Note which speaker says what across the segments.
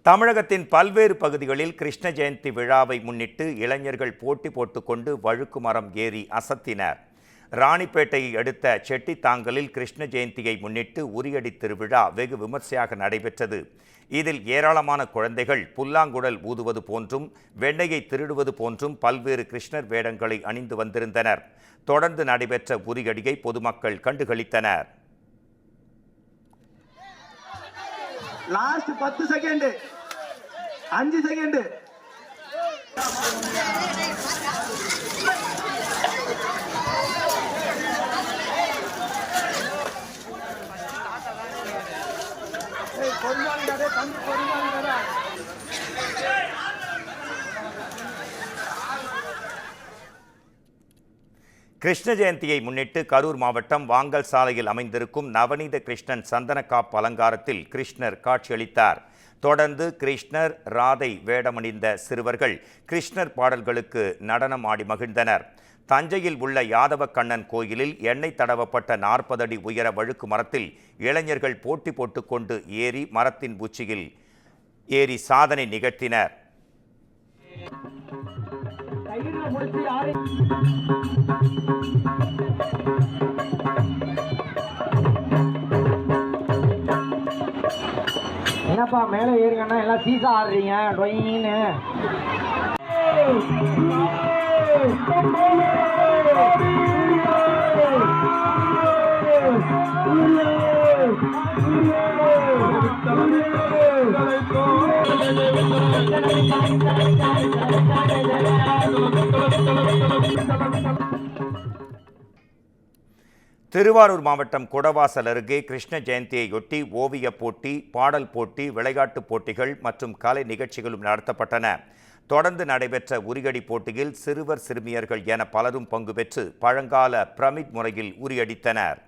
Speaker 1: தமிழகத்தின் பல்வேறு பகுதிகளில் கிருஷ்ண ஜெயந்தி விழாவை முன்னிட்டு இளைஞர்கள் போட்டி போட்டுக்கொண்டு வழுக்கு மரம் ஏறி அசத்தினர். ராணிப்பேட்டையை அடுத்த செட்டித்தாங்கலில் கிருஷ்ண ஜெயந்தியை முன்னிட்டு உரியடி திருவிழா வெகு விமர்சையாக நடைபெற்றது. இதில் ஏராளமான குழந்தைகள் புல்லாங்குழல் ஊதுவது போன்றும் வெண்ணையை திருடுவது போன்றும் பல்வேறு கிருஷ்ணர் வேடங்களை அணிந்து வந்திருந்தனர். தொடர்ந்து நடைபெற்ற உரியடியை பொதுமக்கள் கண்டுகளித்தனர்.
Speaker 2: லாஸ்ட் 10 செகண்ட் 5 செகண்ட்
Speaker 1: கிருஷ்ண ஜெயந்தியை முன்னிட்டு கரூர் மாவட்டம் வாங்கல் சாலையில் அமைந்திருக்கும் நவநீத கிருஷ்ணன் சந்தனக்காப்பு அலங்காரத்தில் கிருஷ்ணர் காட்சியளித்தார். தொடர்ந்து கிருஷ்ணர் ராதை வேடமணிந்த சிறுவர்கள் கிருஷ்ணர் பாடல்களுக்கு நடனம் ஆடி மகிழ்ந்தனர். தஞ்சையில் உள்ள யாதவ கண்ணன் கோயிலில் எண்ணெய் தடவப்பட்ட 40 அடி உயர வழுக்கு மரத்தில் இளைஞர்கள் போட்டி போட்டுக்கொண்டு ஏறி மரத்தின் உச்சியில் ஏறி சாதனை நிகழ்த்தினர்.
Speaker 3: என்னப்பா மேலே ஏறுங்கன்னா எல்லாம் சீசா ஆடுறீங்க டொயின்னு.
Speaker 1: திருவாரூர் மாவட்டம் குடவாசல் அருகே கிருஷ்ண ஜெயந்தியையொட்டி ஓவிய போட்டி, பாடல் போட்டி, விளையாட்டுப் போட்டிகள் மற்றும் கலை நிகழ்ச்சிகளும் நடத்தப்பட்டன. தொடர்ந்து நடைபெற்ற உரியடி போட்டியில் சிறுவர் சிறுமியர்கள் என பலரும் பங்கு பெற்று பழங்கால பிரமிட் முறையில் உரியடித்தனர்.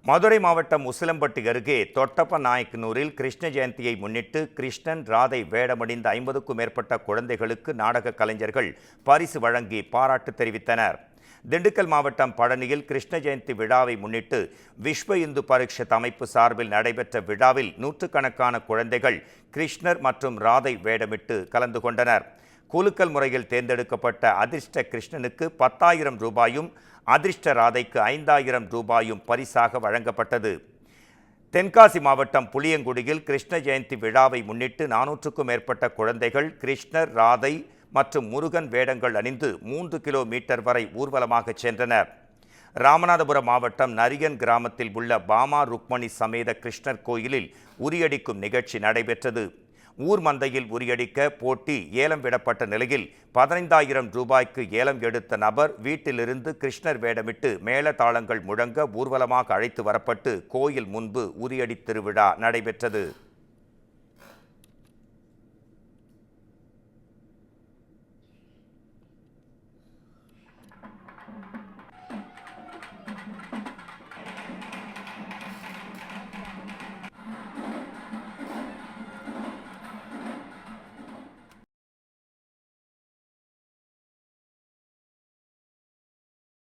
Speaker 1: மதுரை மாவட்டம் உசிலம்பட்டி அருகே தொட்டப்ப நாயக்கனூரில் கிருஷ்ண ஜெயந்தியை முன்னிட்டு கிருஷ்ணன் ராதை வேடமணிந்த 50க்கும் மேற்பட்ட குழந்தைகளுக்கு நாடக கலைஞர்கள் பரிசு வழங்கி பாராட்டு தெரிவித்தனர். திண்டுக்கல் மாவட்டம் பழனியில் கிருஷ்ண ஜெயந்தி விழாவை முன்னிட்டு விஸ்வ இந்து பரிஷத் அமைப்பு சார்பில் நடைபெற்ற விழாவில் நூற்றுக்கணக்கான குழந்தைகள் கிருஷ்ணர் மற்றும் ராதை வேடமிட்டு கலந்து கொண்டனர். குலுக்கல் முறையில் தேர்ந்தெடுக்கப்பட்ட அதிர்ஷ்ட கிருஷ்ணனுக்கு 10,000 ரூபாயும் அதிர்ஷ்ட ராதைக்கு 5,000 ரூபாயும் பரிசாக வழங்கப்பட்டது. தென்காசி மாவட்டம் புளியங்குடியில் கிருஷ்ண ஜெயந்தி விழாவை முன்னிட்டு 400க்கும் மேற்பட்ட குழந்தைகள் கிருஷ்ணர், ராதை மற்றும் முருகன் வேடங்கள் அணிந்து 3 கிலோமீட்டர் வரை ஊர்வலமாக சென்றனர். ராமநாதபுரம் மாவட்டம் நரியன் கிராமத்தில் உள்ள பாமா ருக்மணி சமேத கிருஷ்ணர் கோயிலில் உரியடிக்கும் நிகழ்ச்சி நடைபெற்றது. ஊர் மந்தையில் உரியடிக்க போட்டி ஏலம் விடப்பட்ட நிலையில் 15,000 ரூபாய்க்கு ஏலம் எடுத்த நபர் வீட்டிலிருந்து கிருஷ்ணர் வேடமிட்டு மேளதாளங்கள் முழங்க ஊர்வலமாக அழைத்து வரப்பட்டு கோயில் முன்பு உரியடி திருவிழா நடைபெற்றது.